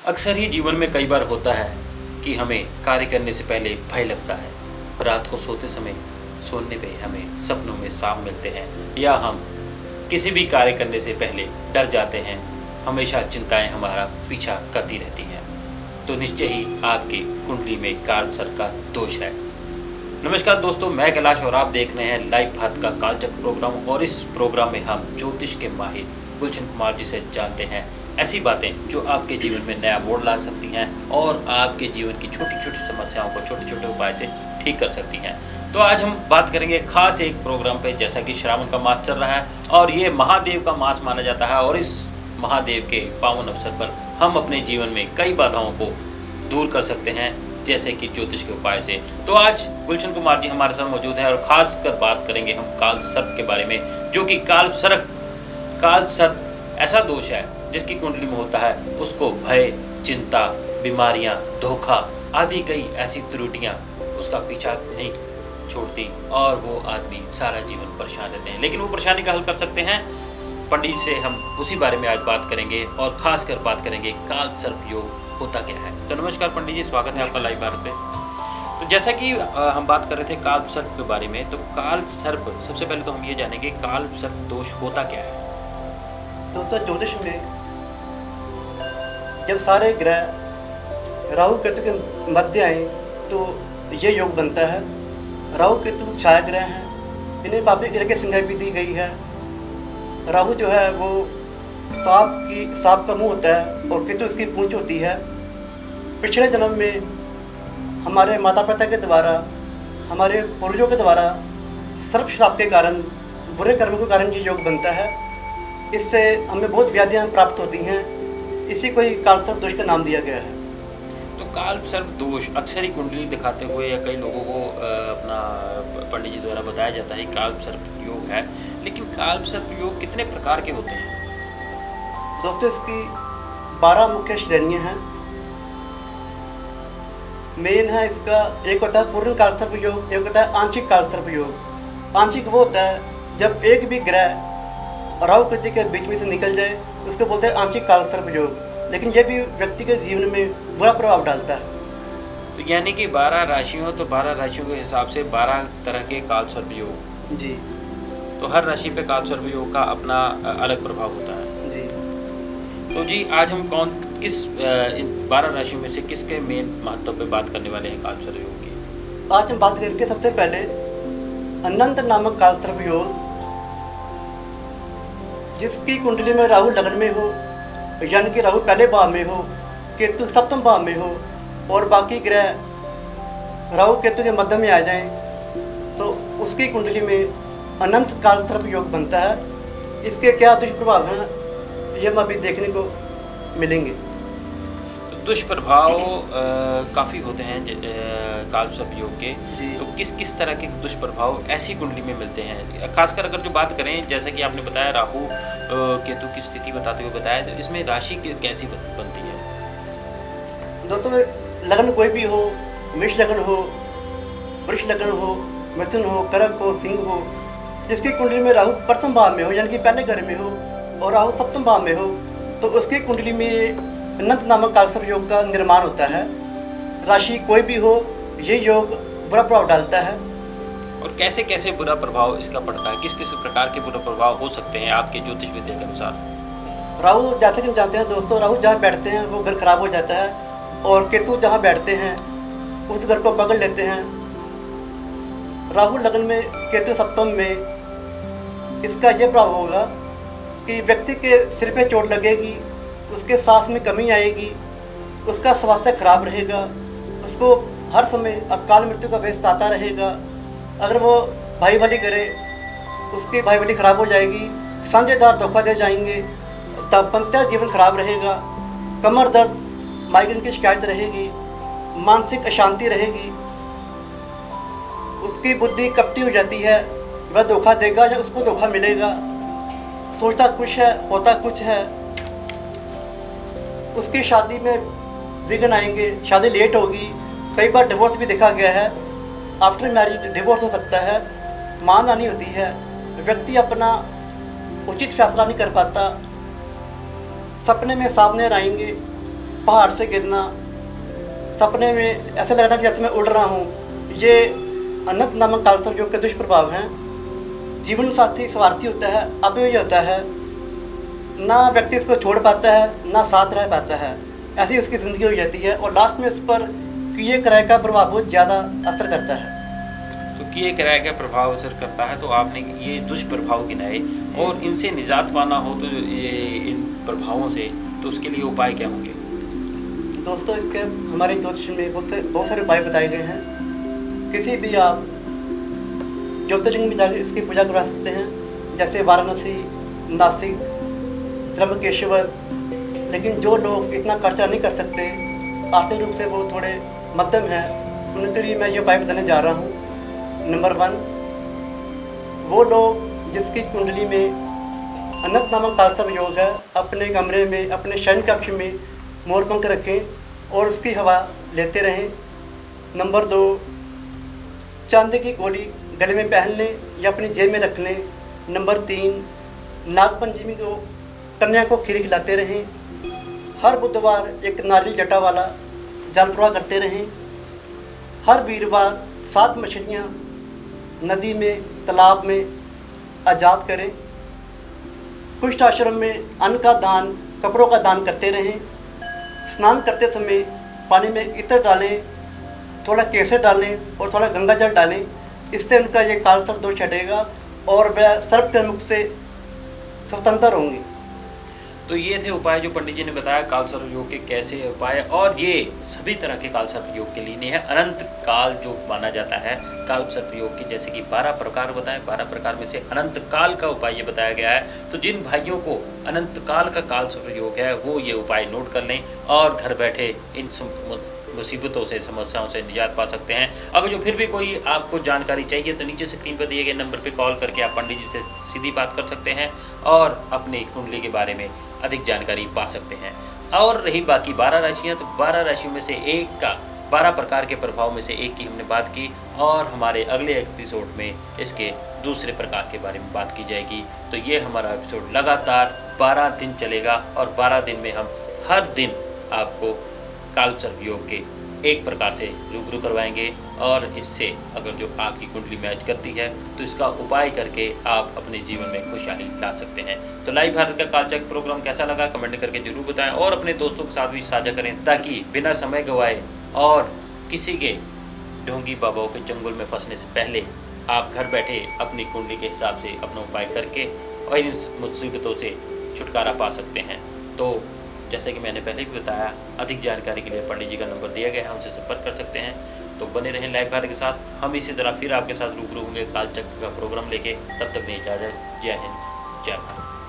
अक्सर ही जीवन में कई बार होता है कि हमें कार्य करने से पहले भय लगता है। रात को सोते समय सोने पे हमें सपनों में सांप मिलते हैं, या हम किसी भी कार्य करने से पहले डर जाते हैं। हमेशा चिंताएं हमारा पीछा करती रहती हैं। तो निश्चय ही आपकी कुंडली में कालसर्प का दोष है। नमस्कार दोस्तों, मैं कैलाश और आप देख रहे हैं लाइव भारत का कालचक्र प्रोग्राम। और इस प्रोग्राम में हम ज्योतिष के माहिर गुलशन कुमार जी से जानते हैं ऐसी बातें जो आपके जीवन में नया मोड़ ला सकती हैं और आपके जीवन की छोटी छोटी समस्याओं को छोटे छोटे उपाय से ठीक कर सकती हैं। तो आज हम बात करेंगे खास एक प्रोग्राम पे, जैसा कि श्रावण का मास चल रहा है और ये महादेव का मास माना जाता है। और इस महादेव के पावन अवसर पर हम अपने जीवन में कई बाधाओं को दूर कर सकते हैं, जैसे कि ज्योतिष के उपाय से। तो आज गुलशन कुमार जी हमारे साथ मौजूद हैं और खास कर बात करेंगे हम कालसर्प के बारे में, जो कि कालसर्प ऐसा दोष है जिसकी कुंडली में होता है, उसको भय, चिंता, बीमारियां, धोखा आदि कई ऐसी त्रुटियां उसका पीछा नहीं छोड़ती और वो आदमी सारा जीवन परेशान रहते हैं। लेकिन वो परेशानी का हल कर सकते हैं। पंडित जी से हम उसी बारे में आज बात करेंगे और खासकर बात करेंगे कालसर्प योग होता क्या है। तो नमस्कार पंडित जी, स्वागत है आपका लाइव भारत पे। तो जैसा कि हम बात कर रहे थे कालसर्प के बारे में, तो कालसर्प सबसे पहले तो हम ये जानेंगे कालसर्प दोष होता क्या है। दोस्तों, ज्योतिष में जब सारे ग्रह राहु केतु के मध्य आए तो ये योग बनता है। राहु केतु छाया ग्रह हैं, इन्हें पापी ग्रह की संज्ञा भी दी गई है। राहु जो है वो सांप का मुंह होता है और केतु उसकी पूंछ होती है। पिछले जन्म में हमारे माता पिता के द्वारा, हमारे पूर्वजों के द्वारा सर्प श्राप के कारण, बुरे कर्मों के कारण ये योग बनता है। इससे हमें बहुत व्याधियाँ प्राप्त होती हैं। इसी को ही कालसर्प दोष का नाम दिया गया है। तो कालसर्प दोष अक्सर ही कुंडली दिखाते हुए या कई लोगों को अपना पंडित जी द्वारा बताया जाता है कालसर्प योग है। लेकिन कालसर्प योग कितने प्रकार के होते हैं? दोस्तों, इसकी 12 मुख्य श्रेणियाँ हैं। मेन है इसका, एक होता है पूर्ण कालसर्प योग, एक होता है आंशिक कालसर्प योग। आंशिक वो होता है जब एक भी ग्रह राहु केतु के बीच में से निकल जाए, उसको बोलते हैं आंशिक कालसर्प योग। लेकिन यह भी व्यक्ति के जीवन में बुरा प्रभाव डालता है। तो यानी कि 12 राशियों, तो 12 राशियों के हिसाब से 12 तरह के कालसर्प योग जी। तो हर राशि पे कालसर्प योग का अपना अलग प्रभाव होता है जी। तो जी आज हम किस इन 12 राशियों में से किसके मेन महत्व पे बात करने वाले हैं कालसर्प योग की? आज हम बात करके सबसे पहले अनंत नामक कालसर्प योग, जिसकी कुंडली में राहु लग्न में हो, यानी कि राहु पहले भाव में हो, केतु सप्तम भाव में हो और बाकी ग्रह राहु केतु के मध्य में आ जाएं, तो उसकी कुंडली में अनंत कालसर्प योग बनता है। इसके क्या दुष्प्रभाव हैं ये हम अभी देखने को मिलेंगे। तो दुष्प्रभाव काफ़ी होते हैं कालसर्प योग के। तो किस किस तरह के दुष्प्रभाव ऐसी कुंडली में मिलते हैं? खासकर अगर जो बात करें, जैसा कि आपने बताया राहु केतु की स्थिति बताते हुए बताया, तो इसमें राशि कैसी बनती है? दोस्तों, लग्न कोई भी हो, मेष लग्न हो, वृष लग्न हो, मिथुन हो, कर्क हो, सिंह हो, जिसकी कुंडली में राहु प्रथम भाव में हो, यानी कि पहले घर में हो, और राहु सप्तम भाव में हो, तो उसकी कुंडली में अनंत नामक कालसर्प योग का निर्माण होता है। राशि कोई भी हो, ये योग बुरा प्रभाव डालता है। और कैसे कैसे बुरा प्रभाव इसका पड़ता है? किस किस प्रकार के बुरा प्रभाव हो सकते हैं आपके ज्योतिष विद्या के अनुसार? राहु, जैसे कि हम जानते हैं दोस्तों, राहु जहाँ बैठते हैं वो घर खराब हो जाता है, और केतु जहाँ बैठते हैं उस घर को पकड़ लेते हैं। राहु लग्न में, केतु सप्तम में, इसका ये प्रभाव होगा कि व्यक्ति के सिर पे चोट लगेगी, उसके सांस में कमी आएगी, उसका स्वास्थ्य खराब रहेगा, उसको हर समय अकाल मृत्यु का वेस्ट आता रहेगा। अगर वो भाई वाली करे, उसकी भाई वाली खराब हो जाएगी, साझेदार धोखा दे जाएंगे, दाम्पत्य जीवन खराब रहेगा, कमर दर्द, माइग्रेन की शिकायत रहेगी, मानसिक अशांति रहेगी, उसकी बुद्धि कपटी हो जाती है, वह धोखा देगा या उसको धोखा मिलेगा, सोचता कुछ है होता कुछ है। उसकी शादी में विघ्न आएंगे, शादी लेट होगी, कई बार डिवोर्स भी देखा गया है। आफ्टर मैरिज डिवोर्स हो सकता है, मान आनी होती है, व्यक्ति अपना उचित फैसला नहीं कर पाता, सपने में सांप नजर आएंगे, पहाड़ से गिरना, सपने में ऐसा लगना कि जैसे मैं उड़ रहा हूँ, ये अनंत नामक काल सर्प योग के दुष्प्रभाव हैं। जीवन साथी स्वार्थी होता है, अपव्यय होता है, ना व्यक्ति इसको छोड़ पाता है ना साथ रह पाता है, ऐसी उसकी ज़िंदगी हो जाती है और लास्ट में उस पर किए कराए का प्रभाव बहुत ज़्यादा असर करता है। तो किए कराए का प्रभाव असर करता है, तो आपने ये दुष्प्रभाव गिनाए और इनसे निजात पाना हो तो ये इन प्रभावों से, तो उसके लिए उपाय क्या होंगे? दोस्तों, इसके हमारे ज्योतिष में बहुत सारे उपाय बताए गए हैं। किसी भी आप ज्योतिर्लिंग में जाकर इसकी पूजा करवा सकते हैं, जैसे वाराणसी, नासिक, त्र्यंबकेश्वर। लेकिन जो लोग इतना खर्चा नहीं कर सकते, आर्थिक रूप से वो थोड़े मध्यम हैं, उनके लिए मैं ये उपाय बताने जा रहा हूँ। नंबर 1, वो लोग जिसकी कुंडली में अनंत नामक काल सर्प योग है, अपने कमरे में, अपने शयन कक्ष में मोरपंख रखें और उसकी हवा लेते रहें। नंबर 2, चांदी की गोली गले में पहन लें या अपनी जेब में रख लें। नंबर 3, नागपंचमी को कन्या को खीर खिलाते रहें। हर बुधवार एक नारियल जटा वाला जल प्रवाह करते रहें। हर वीरवार 7 मछलियाँ नदी में, तालाब में आज़ाद करें। कुष्ठ आश्रम में अन्न का दान, कपड़ों का दान करते रहें। स्नान करते समय पानी में इत्र डालें, थोड़ा केसर डालें और थोड़ा गंगा जल डालें। इससे उनका ये काल सर्प दोष हटेगा और वह सर्प के मुख से स्वतंत्र होंगे। तो ये थे उपाय जो पंडित जी ने बताया काल सर्प योग के कैसे उपाय, और ये सभी तरह के काल सर्प योग के लिए नहीं है। अनंत काल जो माना जाता है काल सर्प योग की, जैसे कि 12 प्रकार बताए, 12 प्रकार में से अनंत काल का उपाय ये बताया गया है। तो जिन भाइयों को अनंत काल का काल सर्प योग है वो ये उपाय नोट कर लें और घर बैठे इन मुसीबतों से, समस्याओं से निजात पा सकते हैं। अगर जो फिर भी कोई आपको जानकारी चाहिए तो नीचे स्क्रीन पर दिए गए नंबर पर कॉल करके आप पंडित जी से सीधी बात कर सकते हैं और अपनी कुंडली के बारे में अधिक जानकारी पा सकते हैं। और रही बाकी 12 राशियाँ, तो 12 राशियों में से एक का, 12 प्रकार के प्रभाव में से एक की हमने बात की और हमारे अगले एपिसोड में इसके दूसरे प्रकार के बारे में बात की जाएगी। तो ये हमारा एपिसोड लगातार 12 दिन चलेगा और 12 दिन में हम हर दिन आपको काल सर्प योग के एक प्रकार से रूबरू करवाएंगे और इससे अगर जो आपकी कुंडली मैच करती है तो इसका उपाय करके आप अपने जीवन में खुशहाली ला सकते हैं। तो लाइव भारत का कालचक्र प्रोग्राम कैसा लगा कमेंट करके जरूर बताएं और अपने दोस्तों के साथ भी साझा करें, ताकि बिना समय गंवाए और किसी के ढोंगी बाबाओं के चंगुल में फंसने से पहले आप घर बैठे अपनी कुंडली के हिसाब से अपना उपाय करके और इन मुसीबतों से छुटकारा पा सकते हैं। तो जैसे कि मैंने पहले भी बताया, अधिक जानकारी के लिए पंडित जी का नंबर दिया गया है, उनसे संपर्क कर सकते हैं। तो बने रहें लाइव भारत के साथ। हम इसी तरह फिर आपके साथ रूबरू होंगे कालचक्र का प्रोग्राम लेके। तब तक नहीं इजाज़त। जय हिंद, जय भारत।